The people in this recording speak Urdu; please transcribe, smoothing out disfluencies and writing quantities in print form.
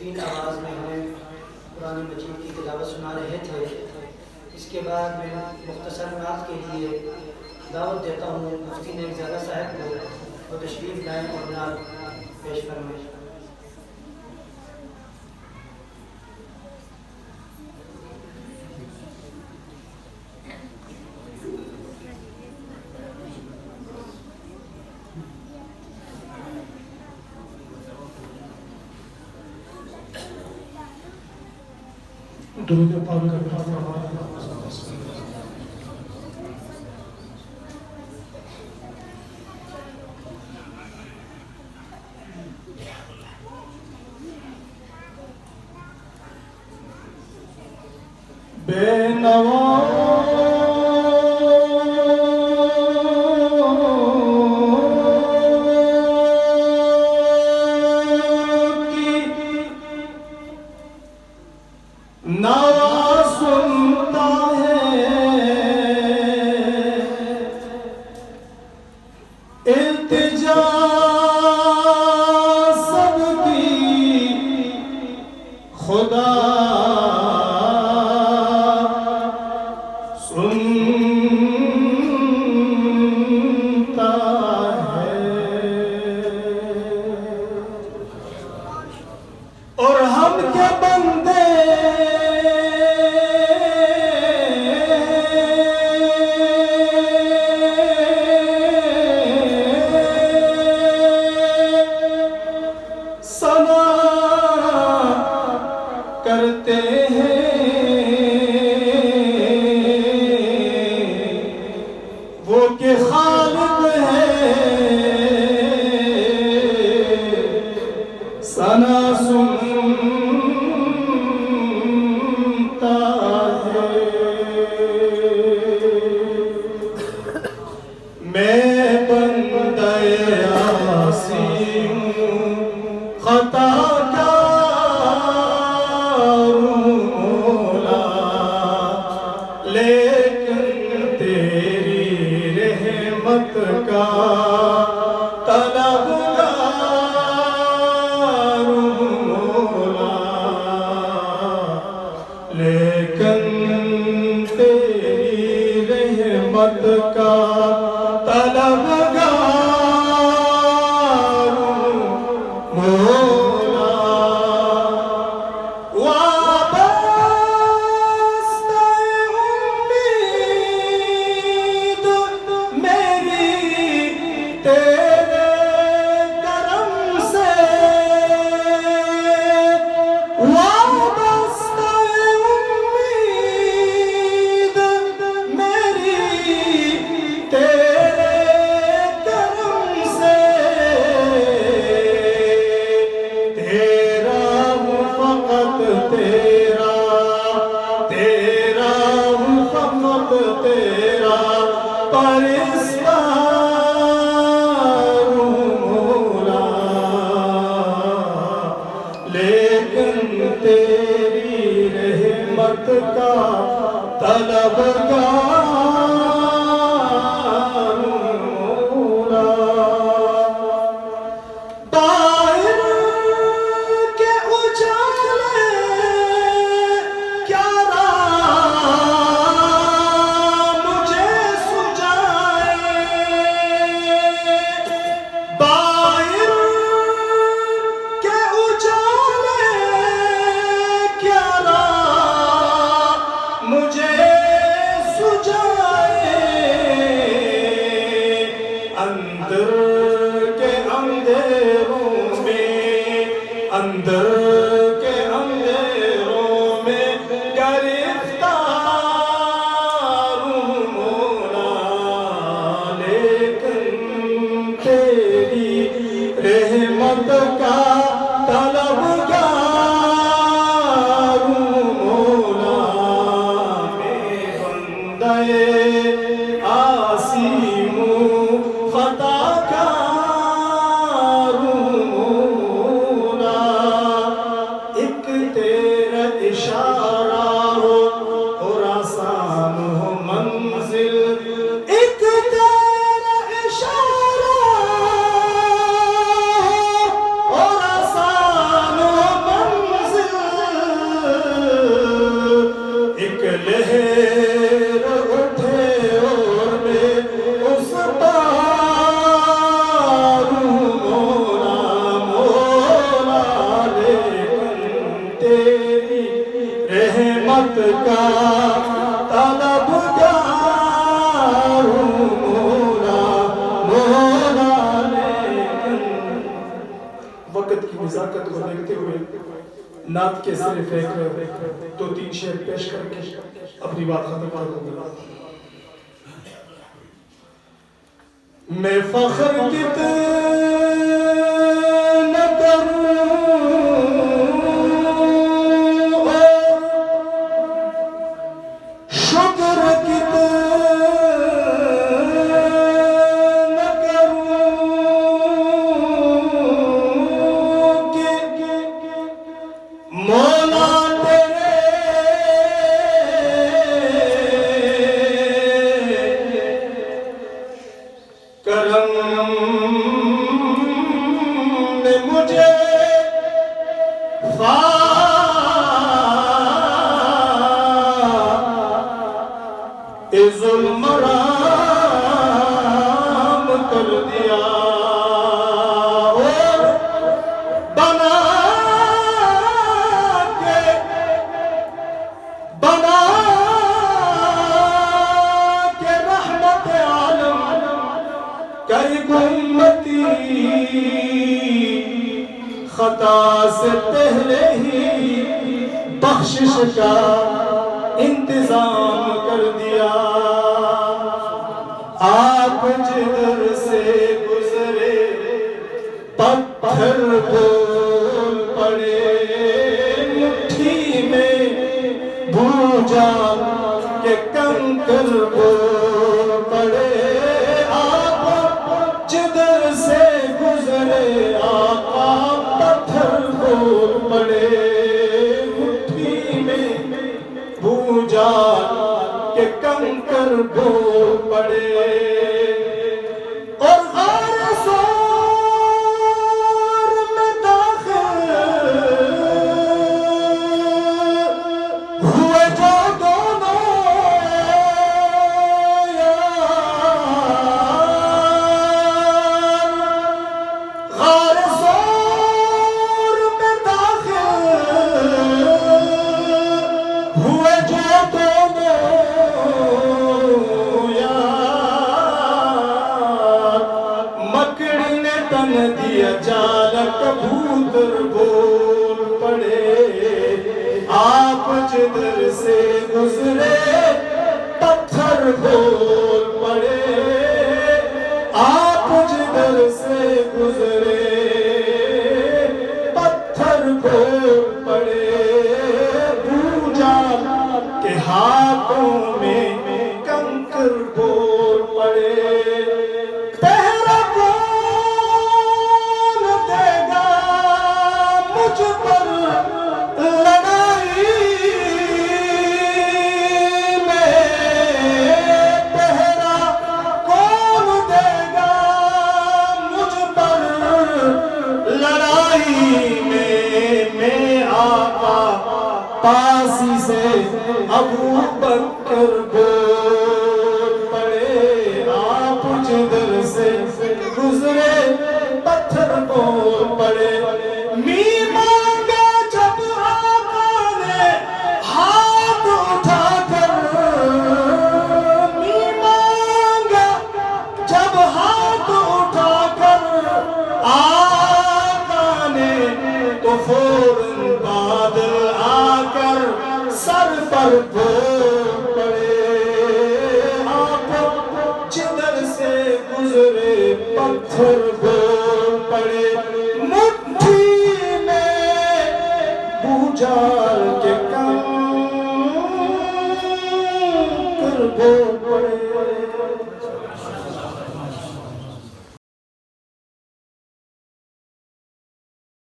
بہترین آواز میں ہمیں قرآن مجید کی تلاوت سنا رہے تھے۔ اس کے بعد میں مختصر نعت کے لیے دعوت دیتا ہوں مفتی نیک زادہ صاحب کو، وہ تشریف لائیں اور نعت پیش فرمائیں۔ درود پاک کا بے نوا اشارہ نزاکت کو دیکھتے ہوئے نعت کے صرف ایک دو تین شعر پیش کر کے اپنی بات ختم کر دوں گا. میں فخر کتنا کروں شکر کتنا کروں کہ مولا ظلم رام کر دیا اور بنا کے رحمت عالم کئی امتی خطا سے پہلے ہی بخشش کا انتظام کر دیا. آپ جدھر سے گزرے پتھر بول پڑے مٹھی میں بھوجا کہ کنکر بول پڑے. آپ جدھر سے گزرے آقا پتھر بول پڑے مٹھی میں بھوجا کہ کنکر بول پڑے. اور غار سور میں داخل ہوئے جو دونوں غار سور میں داخل ہوئے جو دونوں مکڑی نے تن دیا جالا کبوتر بول پڑے. آپ جدھر سے گزرے پتھر بول پڑے. آپ جدھر سے گزرے پتھر بول پڑے. بھوجا کے ہاتھوں میں کنکر بول پڑے. پہرا کون دے گا مجھ پر لڑائی میں. پہرا کون دے گا مجھ پر لڑائی میں. میں آقا پاسی سے ابو بکر بول پڑے. آپ جدھر سے گزرے پتھر بول پڑے. می مانگا جب آقا نے ہاتھ اٹھا کر. می مانگا جب ہاتھ اٹھا کر آقا نے تو فوراً بعد آ کر سر پر بول پڑے. آپ جدھر سے گزرے پتھر بول پڑے. مٹھی میں بوجھال کے کنکر بول پڑے.